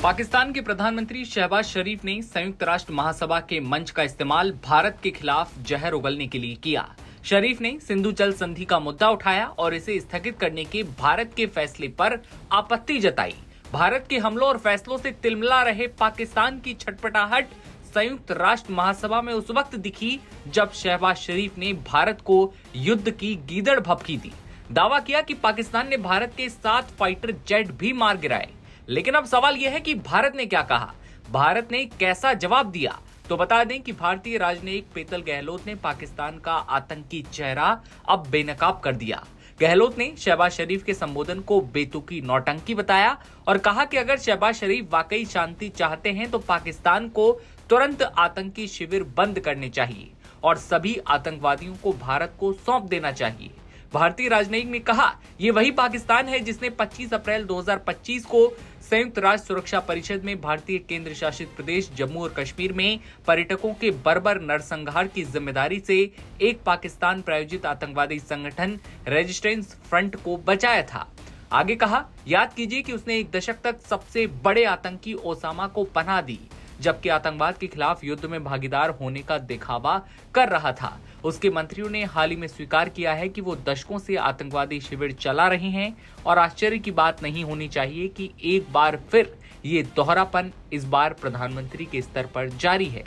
पाकिस्तान के प्रधानमंत्री शहबाज शरीफ ने संयुक्त राष्ट्र महासभा के मंच का इस्तेमाल भारत के खिलाफ जहर उगलने के लिए किया। शरीफ ने सिंधु जल संधि का मुद्दा उठाया और इसे स्थगित करने के भारत के फैसले पर आपत्ति जताई। भारत के हमलों और फैसलों से तिलमिला रहे पाकिस्तान की छटपटाहट संयुक्त राष्ट्र महासभा में उस वक्त दिखी जब शहबाज शरीफ ने भारत को युद्ध की गीदड़ भभकी दी। दावा किया कि पाकिस्तान ने भारत के 7 फाइटर जेट भी मार गिराए। लेकिन अब सवाल यह है कि भारत ने क्या कहा, भारत ने कैसा जवाब दिया। तो बता दें कि भारतीय राजनयिक पेतल गहलोत ने पाकिस्तान का आतंकी चेहरा अब बेनकाब कर दिया। गहलोत ने शहबाज शरीफ के संबोधन को बेतुकी नौटंकी बताया और कहा कि अगर शहबाज शरीफ वाकई शांति चाहते हैं तो पाकिस्तान को तुरंत आतंकी शिविर बंद करने चाहिए और सभी आतंकवादियों को भारत को सौंप देना चाहिए। भारतीय राजनयिक ने कहा, ये वही पाकिस्तान है जिसने 25 अप्रैल 2025 को संयुक्त राष्ट्र सुरक्षा परिषद में भारतीय केंद्र शासित प्रदेश जम्मू और कश्मीर में पर्यटकों के बर्बर नरसंहार की जिम्मेदारी से एक पाकिस्तान प्रायोजित आतंकवादी संगठन रेजिस्टेंस फ्रंट को बचाया था। आगे कहा, याद कीजिए कि उसने एक दशक तक सबसे बड़े आतंकी ओसामा को पनाह दी, जबकि आतंकवाद के खिलाफ युद्ध में भागीदार होने का दिखावा कर रहा था। उसके मंत्रियों ने हाल ही में स्वीकार किया है कि वो दशकों से आतंकवादी शिविर चला रहे हैं और आश्चर्य की बात नहीं होनी चाहिए कि एक बार फिर ये दोहरापन इस बार प्रधानमंत्री के स्तर पर जारी है।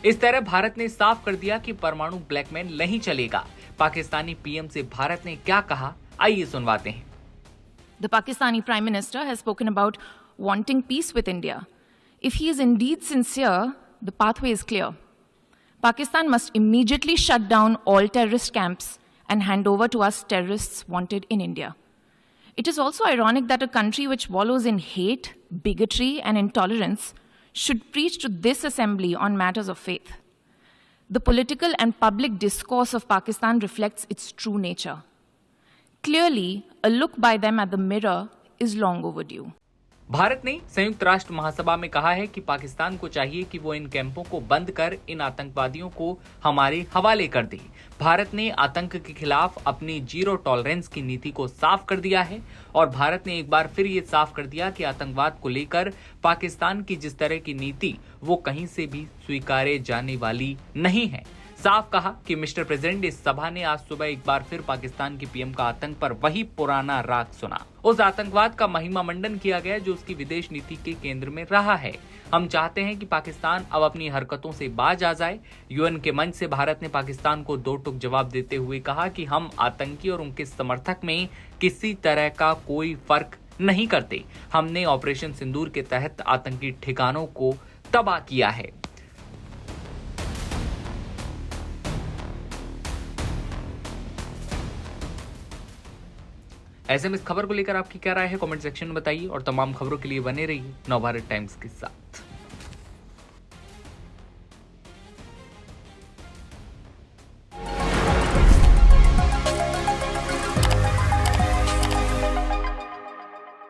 इस तरह भारत ने साफ कर दिया कि परमाणु ब्लैकमेल नहीं चलेगा। पाकिस्तानी पीएम से भारत ने क्या कहा, आइए सुनवाते हैं। The Pakistani Prime Minister has spoken about wanting peace with India. If he is indeed sincere, the pathway is clear. Pakistan must immediately shut down all terrorist camps and hand over to us terrorists wanted in India. It is also ironic that a country which wallows in hate, bigotry, and intolerance should preach to this assembly on matters of faith. The political and public discourse of Pakistan reflects its true nature. Clearly, a look by them at the mirror is long overdue. Bharat ने संयुक्त राष्ट्र महासभा में कहा है कि पाकिस्तान को चाहिए कि वो इन कैंपों को बंद कर इन आतंकवादियों को हमारे हवाले कर दे। भारत ने आतंक के खिलाफ अपनी जीरो टॉलरेंस की नीति को साफ कर दिया है और भारत ने एक बार फिर ये साफ कर दिया कि आतंकवाद को लेकर पाकिस्तान की जिस तरह की नीति वो कहीं से भी स्वीकारे जाने वाली नहीं है। साफ कहा कि मिस्टर प्रेसिडेंट, इस सभा ने आज सुबह एक बार फिर पाकिस्तान के पीएम का आतंक पर वही पुराना राग सुना। उस आतंकवाद का महिमा मंडन किया गया जो उसकी विदेश नीति के केंद्र में रहा है। हम चाहते हैं कि पाकिस्तान अब अपनी हरकतों से बाज आ जाए। यूएन के मंच से भारत ने पाकिस्तान को दो टूक जवाब देते हुए कहा कि हम आतंकी और उनके समर्थक में किसी तरह का कोई फर्क नहीं करते। हमने ऑपरेशन सिंदूर के तहत आतंकी ठिकानों को तबाह किया है। ऐसे में इस खबर को लेकर आपकी क्या राय है, कमेंट सेक्शन में बताइए और तमाम खबरों के लिए बने रहिए नवभारत टाइम्स के साथ।